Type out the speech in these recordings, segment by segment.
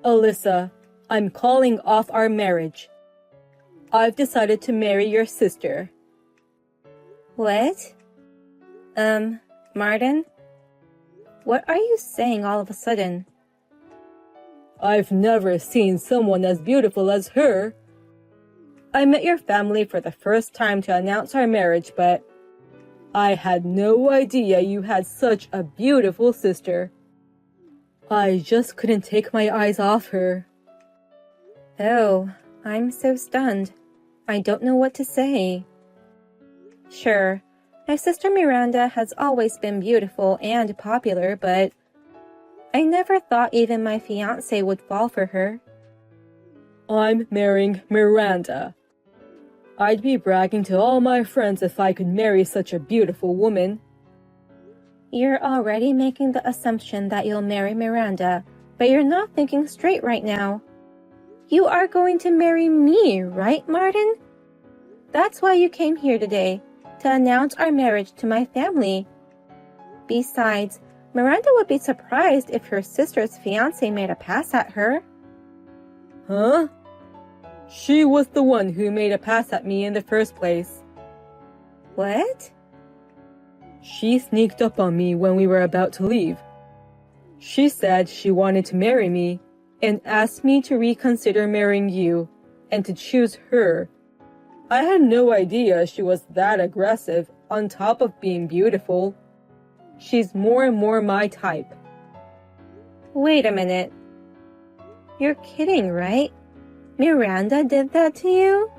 Alyssa, I'm calling off our marriage. I've decided to marry your sister. What? Martin? What are you saying all of a sudden? I've never seen someone as beautiful as her. I met your family for the first time to announce our marriage, but I had no idea you had such a beautiful sister. I just couldn't take my eyes off her. Oh, I'm so stunned. I don't know what to say. Sure, my sister Miranda has always been beautiful and popular, but I never thought even my fiancé would fall for her. I'm marrying Miranda. I'd be bragging to all my friends if I could marry such a beautiful woman. You're already making the assumption that you'll marry Miranda, but you're not thinking straight right now. You are going to marry me, right, Martin? That's why you came here today, to announce our marriage to my family. Besides, Miranda would be surprised if her sister's fiancé made a pass at her. Huh? She was the one who made a pass at me in the first place. What? She sneaked up on me when we were about to leave. She said she wanted to marry me and asked me to reconsider marrying you and to choose her. I had no idea she was that aggressive on top of being beautiful. She's more and more my type. Wait a minute. You're kidding, right? Miranda did that to you?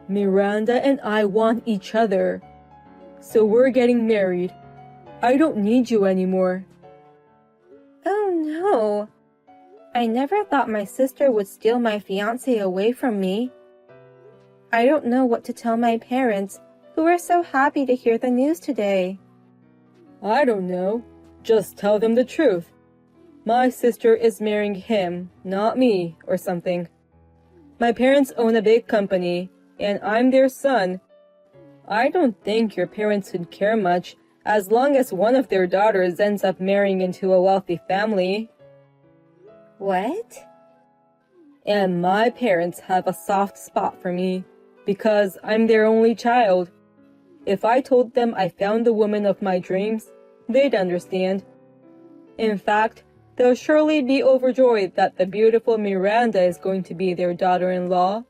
Miranda and I want each other. So we're getting married. I don't need you anymore. Oh no. I never thought my sister would steal my fiancé away from me. I don't know what to tell my parents, who are so happy to hear the news today. I don't know. Just tell them the truth. My sister is marrying him, not me, or something. My parents own a big company, and I'm their son. I don't think your parents would care much as long as one of their daughters ends up marrying into a wealthy family. What? And my parents have a soft spot for me because I'm their only child. If I told them I found the woman of my dreams, they'd understand. In fact, they'll surely be overjoyed that the beautiful Miranda is going to be their daughter-in-law.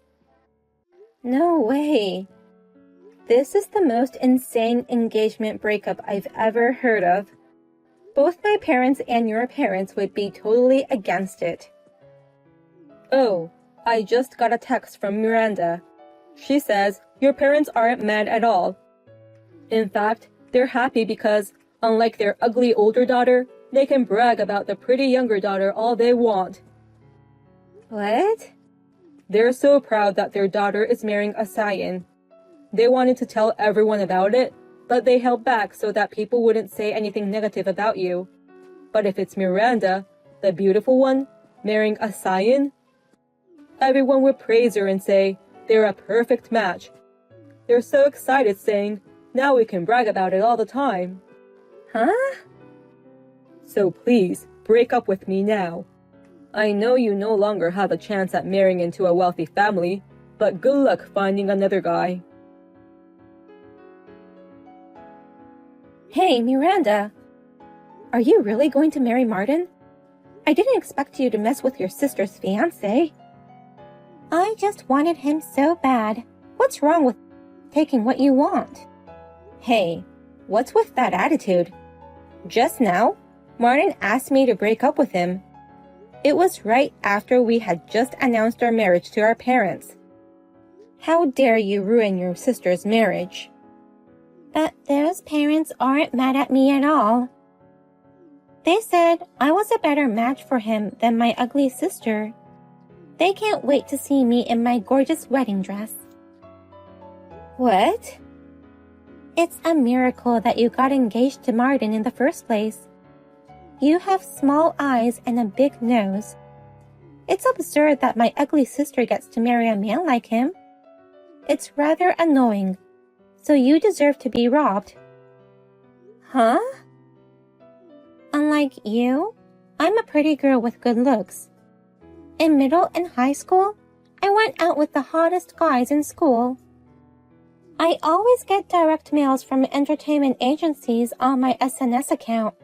No way. This is the most insane engagement breakup I've ever heard of. Both my parents and your parents would be totally against it. Oh, I just got a text from Miranda. She says your parents aren't mad at all. In fact, they're happy because, unlike their ugly older daughter, they can brag about the pretty younger daughter all they want. What? They're so proud that their daughter is marrying a scion. They wanted to tell everyone about it, but they held back so that people wouldn't say anything negative about you. But if it's Miranda, the beautiful one, marrying a scion, everyone would praise her and say they're a perfect match. They're so excited, saying, now we can brag about it all the time. Huh? So please, break up with me now. I know you no longer have a chance at marrying into a wealthy family, but good luck finding another guy. Hey, Miranda. Are you really going to marry Martin? I didn't expect you to mess with your sister's fiancé. I just wanted him so bad. What's wrong with taking what you want? Hey, what's with that attitude? Just now, Martin asked me to break up with him. It was right after we had just announced our marriage to our parents. How dare you ruin your sister's marriage? But those parents aren't mad at me at all. They said I was a better match for him than my ugly sister. They can't wait to see me in my gorgeous wedding dress. What? It's a miracle that you got engaged to Martin in the first place. You have small eyes and a big nose. It's absurd that my ugly sister gets to marry a man like him. It's rather annoying. So you deserve to be robbed. Huh? Unlike you, I'm a pretty girl with good looks. In middle and high school, I went out with the hottest guys in school. I always get direct mails from entertainment agencies on my SNS account.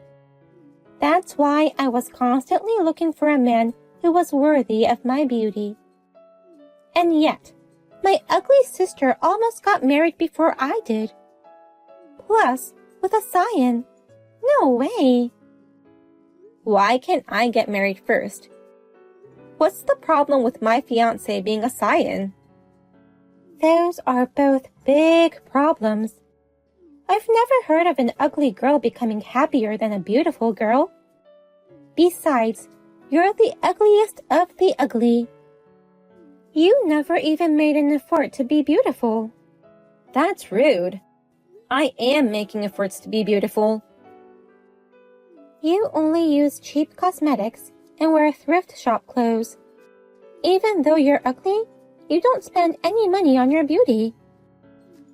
That's why I was constantly looking for a man who was worthy of my beauty. And yet, my ugly sister almost got married before I did. Plus, with a scion. No way. Why can't I get married first? What's the problem with my fiancé being a scion? Those are both big problems. I've never heard of an ugly girl becoming happier than a beautiful girl. Besides, you're the ugliest of the ugly. You never even made an effort to be beautiful. That's rude. I am making efforts to be beautiful. You only use cheap cosmetics and wear thrift shop clothes. Even though you're ugly, you don't spend any money on your beauty.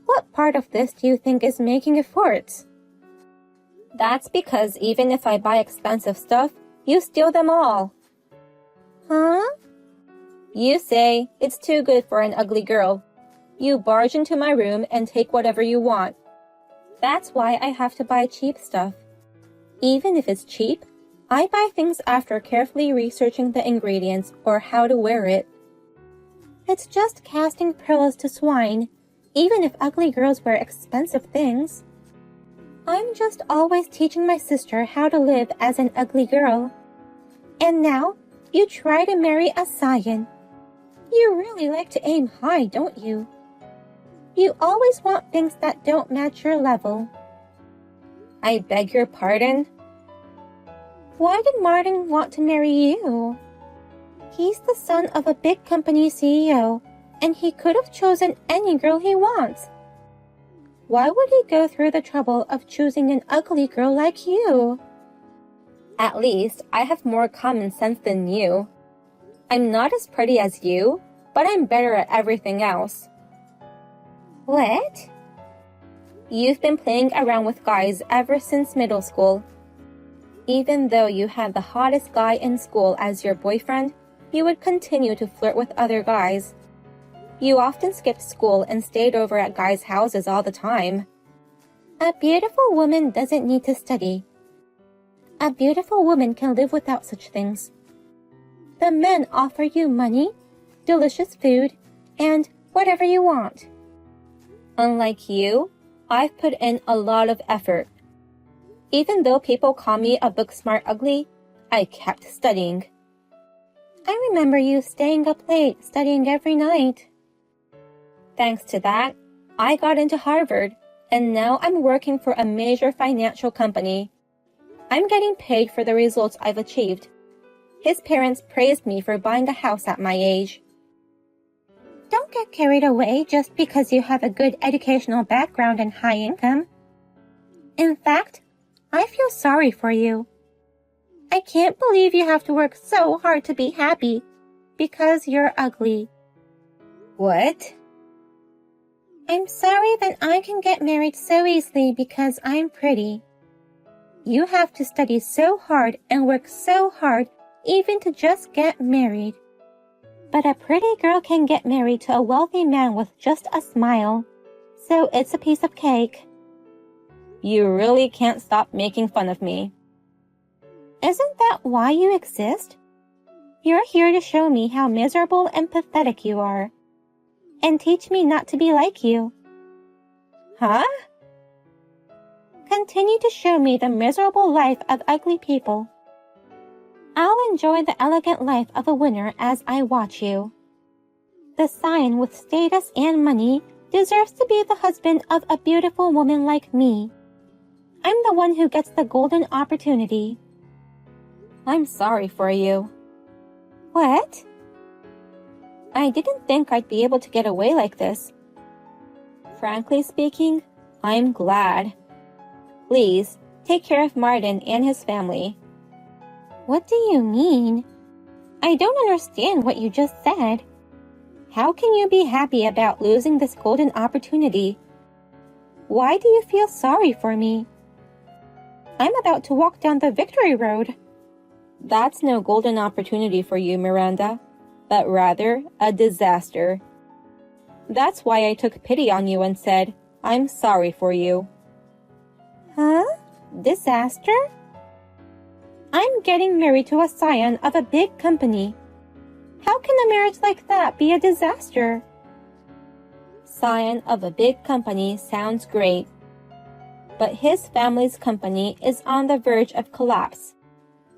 What part of this do you think is making efforts? That's because even if I buy expensive stuff, you steal them all. Huh? You say it's too good for an ugly girl. You barge into my room and take whatever you want. That's why I have to buy cheap stuff. Even if it's cheap, I buy things after carefully researching the ingredients or how to wear it. It's just casting pearls to swine, even if ugly girls wear expensive things. I'm just always teaching my sister how to live as an ugly girl. And now, you try to marry a scion. You really like to aim high, don't you? You always want things that don't match your level. I beg your pardon? Why did Martin want to marry you? He's the son of a big company CEO, and he could have chosen any girl he wants. Why would he go through the trouble of choosing an ugly girl like you? At least I have more common sense than you. I'm not as pretty as you, but I'm better at everything else. What? You've been playing around with guys ever since middle school. Even though you had the hottest guy in school as your boyfriend, you would continue to flirt with other guys. You often skipped school and stayed over at guys' houses all the time. A beautiful woman doesn't need to study. A beautiful woman can live without such things. The men offer you money, delicious food, and whatever you want. Unlike you, I've put in a lot of effort. Even though people call me a book-smart ugly, I kept studying. I remember you staying up late studying every night. Thanks to that, I got into Harvard, and now I'm working for a major financial company. I'm getting paid for the results I've achieved. His parents praised me for buying a house at my age. Don't get carried away just because you have a good educational background and high income. In fact, I feel sorry for you. I can't believe you have to work so hard to be happy because you're ugly. What? I'm sorry that I can get married so easily because I'm pretty. You have to study so hard and work so hard even to just get married. But a pretty girl can get married to a wealthy man with just a smile. So it's a piece of cake. You really can't stop making fun of me. Isn't that why you exist? You're here to show me how miserable and pathetic you are. And teach me not to be like you. Huh? Continue to show me the miserable life of ugly people. I'll enjoy the elegant life of a winner as I watch you. The scion with status and money deserves to be the husband of a beautiful woman like me. I'm the one who gets the golden opportunity. I'm sorry for you. What? I didn't think I'd be able to get away like this. Frankly speaking, I'm glad. Please, take care of Martin and his family. What do you mean? I don't understand what you just said. How can you be happy about losing this golden opportunity? Why do you feel sorry for me? I'm about to walk down the victory road. That's no golden opportunity for you, Miranda. but rather a disaster. That's why I took pity on you and said, I'm sorry for you. Huh? Disaster? I'm getting married to a scion of a big company. How can a marriage like that be a disaster? Scion of a big company sounds great, but his family's company is on the verge of collapse.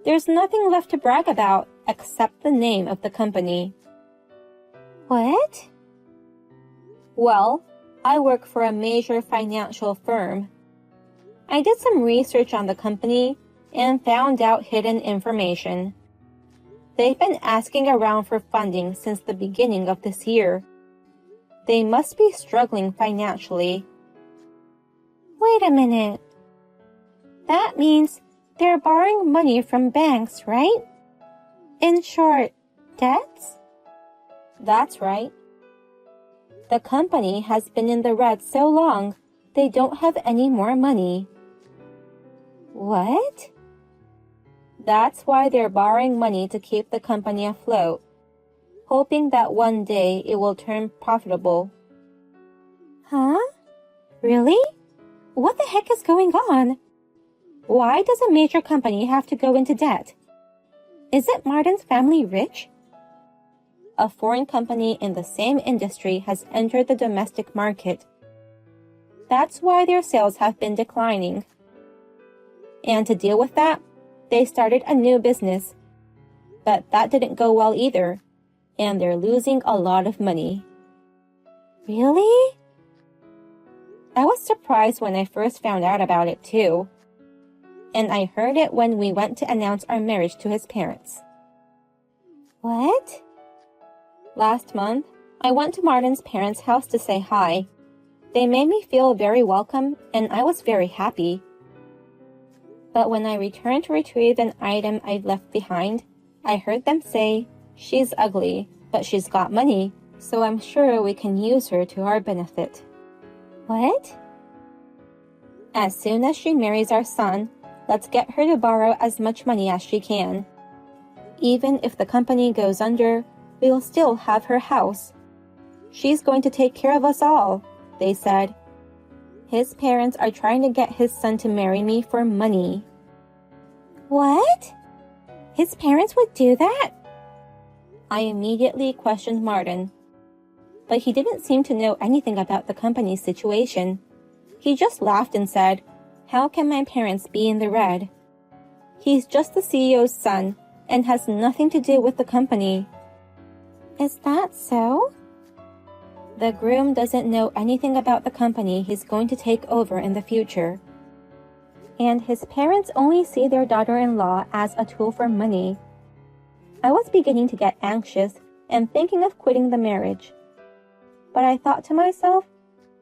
There's nothing left to brag about except the name of the company. What? Well, I work for a major financial firm. I did some research on the company and found out hidden information. They've been asking around for funding since the beginning of this year. They must be struggling financially. Wait a minute. That means they're borrowing money from banks, right? In short, debts? That's right. The company has been in the red so long, they don't have any more money. What? That's why they're borrowing money to keep the company afloat, hoping that one day it will turn profitable. Huh? Really? What the heck is going on? Why does a major company have to go into debt? Isn't Martin's family rich? A foreign company in the same industry has entered the domestic market. That's why their sales have been declining. And to deal with that, they started a new business. But that didn't go well either, and they're losing a lot of money. Really? I was surprised when I first found out about it too. And I heard it when we went to announce our marriage to his parents. What? Last month, I went to Martin's parents' house to say hi. They made me feel very welcome, and I was very happy. But when I returned to retrieve an item I'd left behind, I heard them say, she's ugly, but she's got money, so I'm sure we can use her to our benefit. What? As soon as she marries our son, let's get her to borrow as much money as she can. Even if the company goes under, we'll still have her house. She's going to take care of us all, they said. His parents are trying to get his son to marry me for money. What? His parents would do that? I immediately questioned Martin. But he didn't seem to know anything about the company's situation. He just laughed and said, how can my parents be in the red? He's just the CEO's son and has nothing to do with the company. Is that so? The groom doesn't know anything about the company he's going to take over in the future. And his parents only see their daughter-in-law as a tool for money. I was beginning to get anxious and thinking of quitting the marriage. But I thought to myself,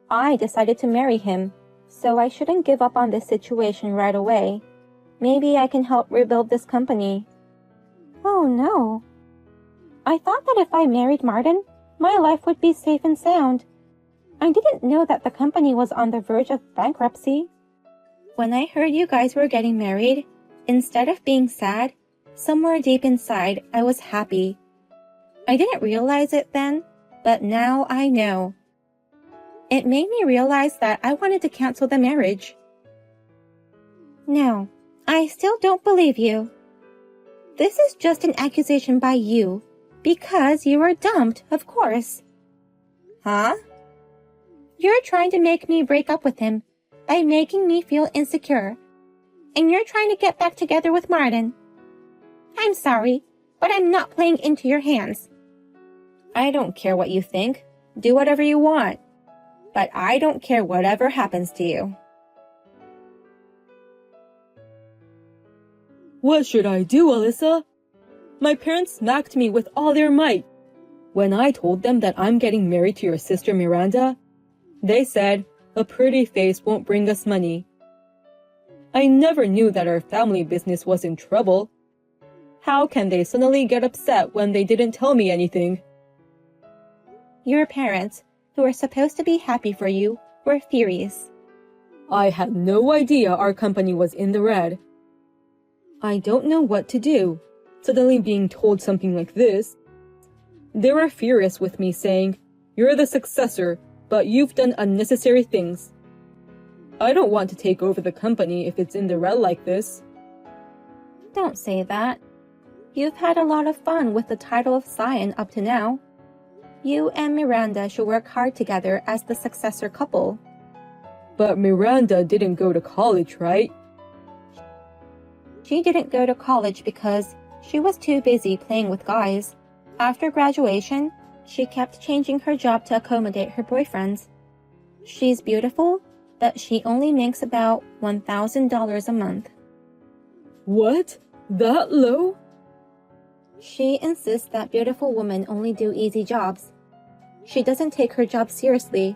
I decided to marry him, so I shouldn't give up on this situation right away. Maybe I can help rebuild this company. Oh no. I thought that if I married Martin, my life would be safe and sound. I didn't know that the company was on the verge of bankruptcy. When I heard you guys were getting married, instead of being sad, somewhere deep inside I was happy. I didn't realize it then, but now I know. It made me realize that I wanted to cancel the marriage. No, I still don't believe you. This is just an accusation by you. Because you were dumped, of course. Huh? You're trying to make me break up with him by making me feel insecure. And you're trying to get back together with Martin. I'm sorry, but I'm not playing into your hands. I don't care what you think. Do whatever you want. But I don't care whatever happens to you. What should I do, Alyssa? My parents smacked me with all their might. When I told them that I'm getting married to your sister Miranda, they said, a pretty face won't bring us money. I never knew that our family business was in trouble. How can they suddenly get upset when they didn't tell me anything? Your parents, who were supposed to be happy for you, were furious. I had no idea our company was in the red. I don't know what to do. Suddenly being told something like this. They were furious with me, saying, "You're the successor, but you've done unnecessary things." I don't want to take over the company if it's in the red like this. Don't say that. You've had a lot of fun with the title of Scion up to now. You and Miranda should work hard together as the successor couple. But Miranda didn't go to college, right? She didn't go to college because she was too busy playing with guys. After graduation, she kept changing her job to accommodate her boyfriends. She's beautiful, but she only makes about $1,000 a month. What? That low? She insists that beautiful women only do easy jobs. She doesn't take her job seriously.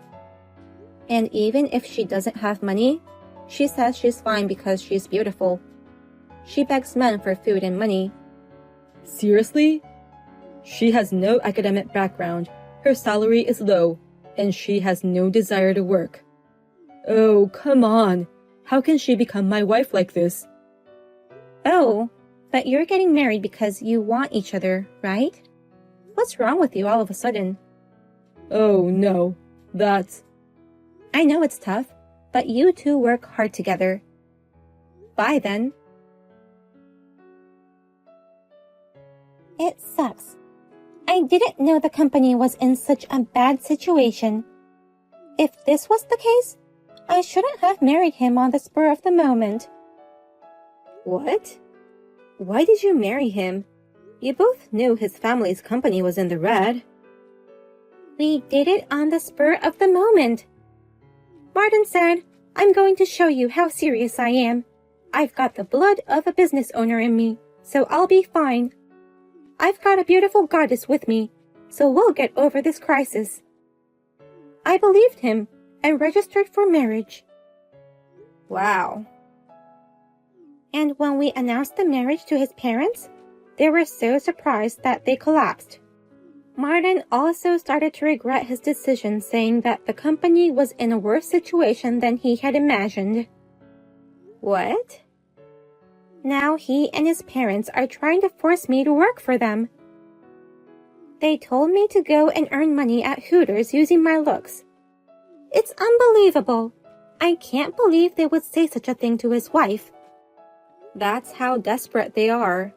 And even if she doesn't have money, she says she's fine because she's beautiful. She begs men for food and money. Seriously? She has no academic background, her salary is low, and she has no desire to work. Oh, come on. How can she become my wife like this? Oh, but you're getting married because you want each other, right? What's wrong with you all of a sudden? Oh, no. That's... I know it's tough, but you two work hard together. Bye then. It sucks. I didn't know the company was in such a bad situation. If this was the case, I shouldn't have married him on the spur of the moment. What? Why did you marry him? You both knew his family's company was in the red. We did it on the spur of the moment. Martin said, "I'm going to show you how serious I am. I've got the blood of a business owner in me, so I'll be fine. I've got a beautiful goddess with me, so we'll get over this crisis." I believed him and registered for marriage. Wow. And when we announced the marriage to his parents, they were so surprised that they collapsed. Martin also started to regret his decision, saying that the company was in a worse situation than he had imagined. What? Now he and his parents are trying to force me to work for them. They told me to go and earn money at Hooters using my looks. It's unbelievable. I can't believe they would say such a thing to his wife. That's how desperate they are.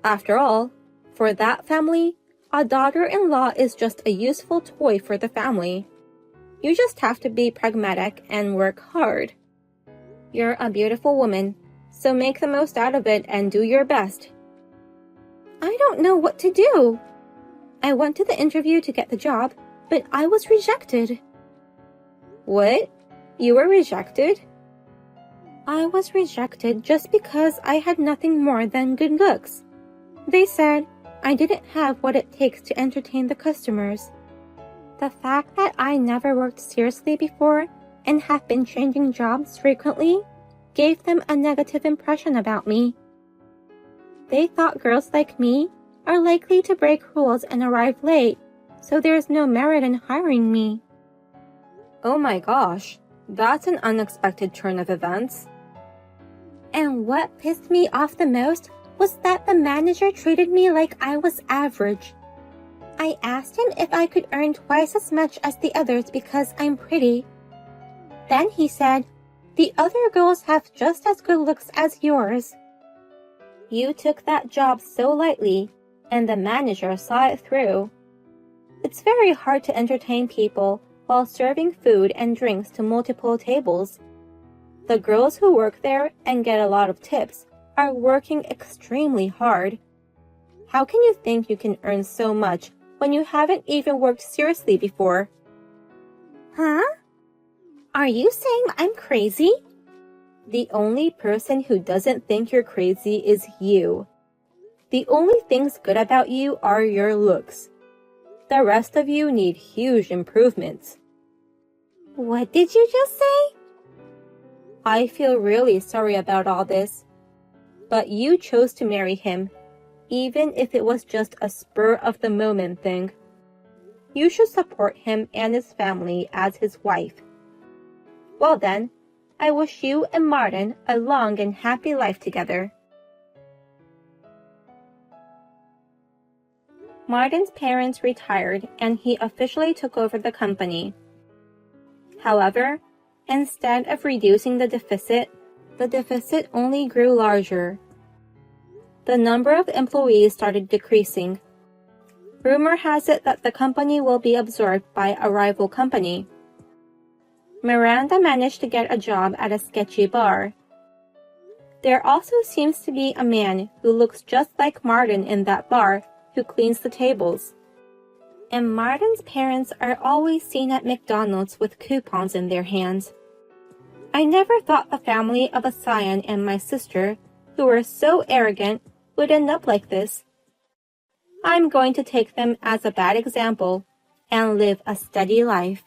After all, for that family, a daughter-in-law is just a useful toy for the family. You just have to be pragmatic and work hard. You're a beautiful woman, so make the most out of it and do your best. I don't know what to do. I went to the interview to get the job, but I was rejected. What? You were rejected? I was rejected just because I had nothing more than good looks. They said I didn't have what it takes to entertain the customers. The fact that I never worked seriously before and have been changing jobs frequently gave them a negative impression about me. They thought girls like me are likely to break rules and arrive late, so there's no merit in hiring me. Oh my gosh, that's an unexpected turn of events. And what pissed me off the most was that the manager treated me like I was average. I asked him if I could earn twice as much as the others because I'm pretty. Then he said, "The other girls have just as good looks as yours." You took that job so lightly, and the manager saw it through. It's very hard to entertain people while serving food and drinks to multiple tables. The girls who work there and get a lot of tips are working extremely hard. How can you think you can earn so much when you haven't even worked seriously before? Huh? Are you saying I'm crazy? The only person who doesn't think you're crazy is you. The only things good about you are your looks. The rest of you need huge improvements. What did you just say? I feel really sorry about all this. But you chose to marry him, even if it was just a spur-of-the-moment thing. You should support him and his family as his wife. Well then, I wish you and Martin a long and happy life together. Martin's parents retired and he officially took over the company. However, instead of reducing the deficit only grew larger. The number of employees started decreasing. Rumor has it that the company will be absorbed by a rival company. Miranda managed to get a job at a sketchy bar. There also seems to be a man who looks just like Martin in that bar who cleans the tables. And Martin's parents are always seen at McDonald's with coupons in their hands. I never thought the family of a scion and my sister, who were so arrogant, would end up like this. I'm going to take them as a bad example and live a steady life.